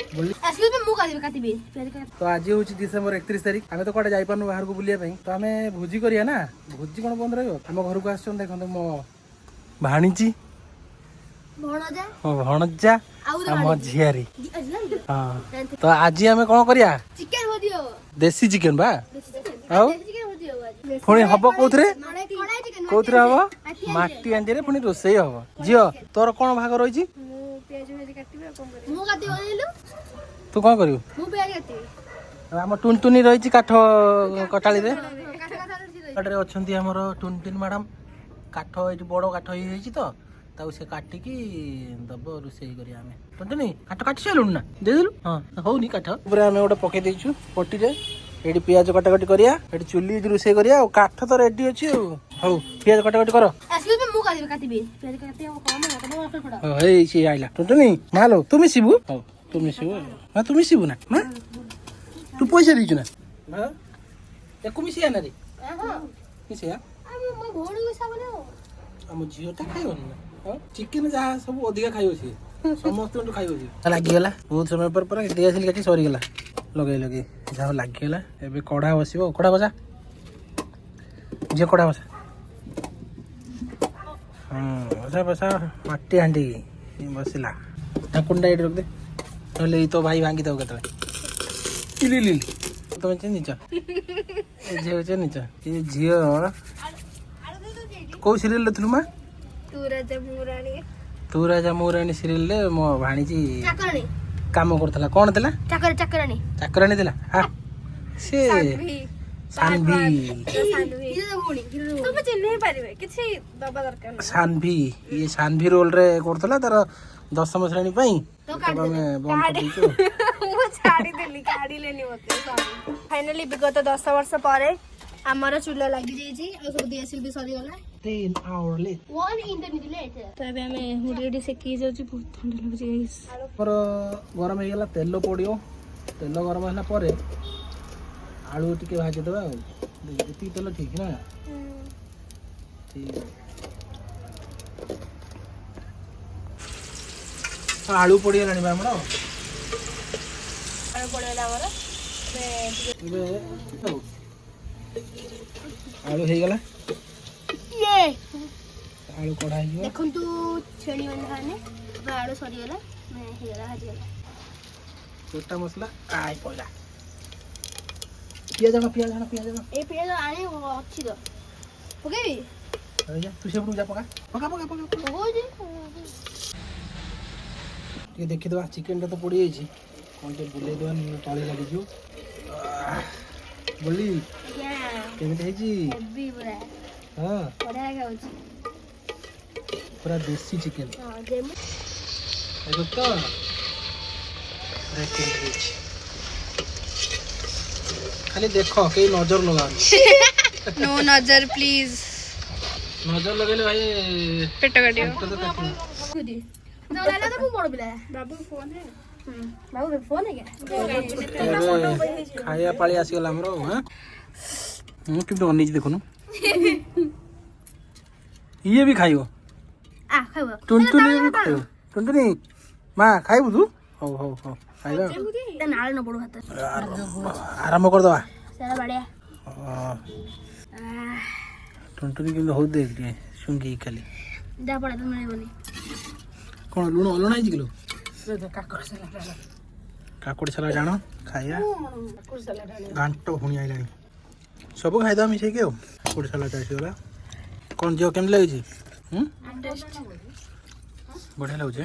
तो आज हूँ डिसेम्बर 31 तारीख आम तो कटे जापार बाहर को बुलाया तो आम भोजी करिया ना भोजी कौन बंद रही आम घर को आस देखो मो भाणीची भणजा आम झियारी हाँ तो आज आम कौन करिया देसी चिकेन बा पुणी हम कौथे कौथे हम माटी हांडी पुणी रोसई हम झील तोर कौन भाग रही तू कौन कर आम टुनटुनी रही काठ कटाड़ी अच्छा आमर टुनटुन मैडम काठ ये बड़ काठ ये तो से काटिकी दब रोसई कर टुनटुनी काठ काटी सारू ना देदेलु हाँ होनी काठ आम गोटे पकई देचु पटी ये पियाज कटाकटी करिया चुली रोसई करिया काठ तो रेडी अच्छी हौ पियाज कटाकटी कर आइला टुनटुनी मालो तुम मिसिबु हौ तुम मिसिबु हाँ तुम मिसिबु ना तू पैसा दीचु ना एको मिसिया ना रे मिसिया आम झीटा खाइबन ना चिकेन जहाँ सब अधिका खाइब सी समस्त खाइब सी लगिगला बहुत समय पर गैस सरीगला लगे लगे जहाँ लगिगला एबे कड़ा बसिबो कड़ा बसा जे कड़ा बसा बसा बसा माटी हांडी बसला ढाकुंडा रख दे नले तो भाई भांगी दो केतले इली इली तुम चिन्हिच झील चिन्हिच ये झील कौ सीरियल लथलु मा तू राजा मुराणी सीरियल मो भाणीजी काम करथला कोन देला चाकराणी देला हां से सानवी तुम चिन्ह पारिबे किछि दबा दरकार सानवी ये सानवी रोल रे करथला तार 10वीं श्रेणी पई तो में बंद कर दिछु मो छाडी देली काडी लेनी मते फाइनली विगत 10 वर्ष परे हमर चूल्हा लागि जाई छी और सब डीएसएल भी सरी गला 10 आवर लेट 1 इंटरनेट लेट तो अबे हमें हुडी सेकी जाउ छी बहुत ठंडा लागै छी गाइस पर गरम हे गेला तेल पडियो तेल गरम होला परे आलू टिके भाजी दबा ती तेल ठीक ना ठीक आलू पड़ी गलानी बा हमरो आलू पड़ी गला हमरो बे आलू हे गला ये आलू कढ़ा हियो देखन तू छेणी मन खाने आलू सरी गला मैं हे गला भाजी गला छोटा मसला आइ पड़ा पियाज ना ए पियाज आने अच्छी तो ओके अरे जा तू से जा पका हो जी ये देखि दवा चिकन तो पड़ी जाई छी कोन जे बुले दवा तळे लागि जो बोली केमिति है जी हेवी पूरा हां बड़ा गाउ छी पूरा देसी चिकन हां जेम एगो तो रेटिंग छी खाली देखो कई नजर लगा नो नजर प्लीज नजर लगेले भाई पेट काटियो खुदी नलाला तो बड़ बिला बाबू फोन है बाबू फोन है क्या खाया पाली आसी गला हमरो हां कि तो अनिज देखुनु ये भी खाइयो आ खाइबो टुनटुनी भी खाइयो टुनटुनी मां खाइबु तू हो खाइबा नाल न पड़ो हाथ आराम कर दवा सारा बढ़िया टुनटुनी कि हो देख रे सुंगी खाली जा पड़ा तो नहीं बनी कौन लुण अलण आई किलो काकुड़ी सलाद जानो खाया घांटो हुणी आइलानी सब खाइदा मिसे के काकुड़ी सलाद आसीगला कौन जो केम लागी बढ़िया लगुचे।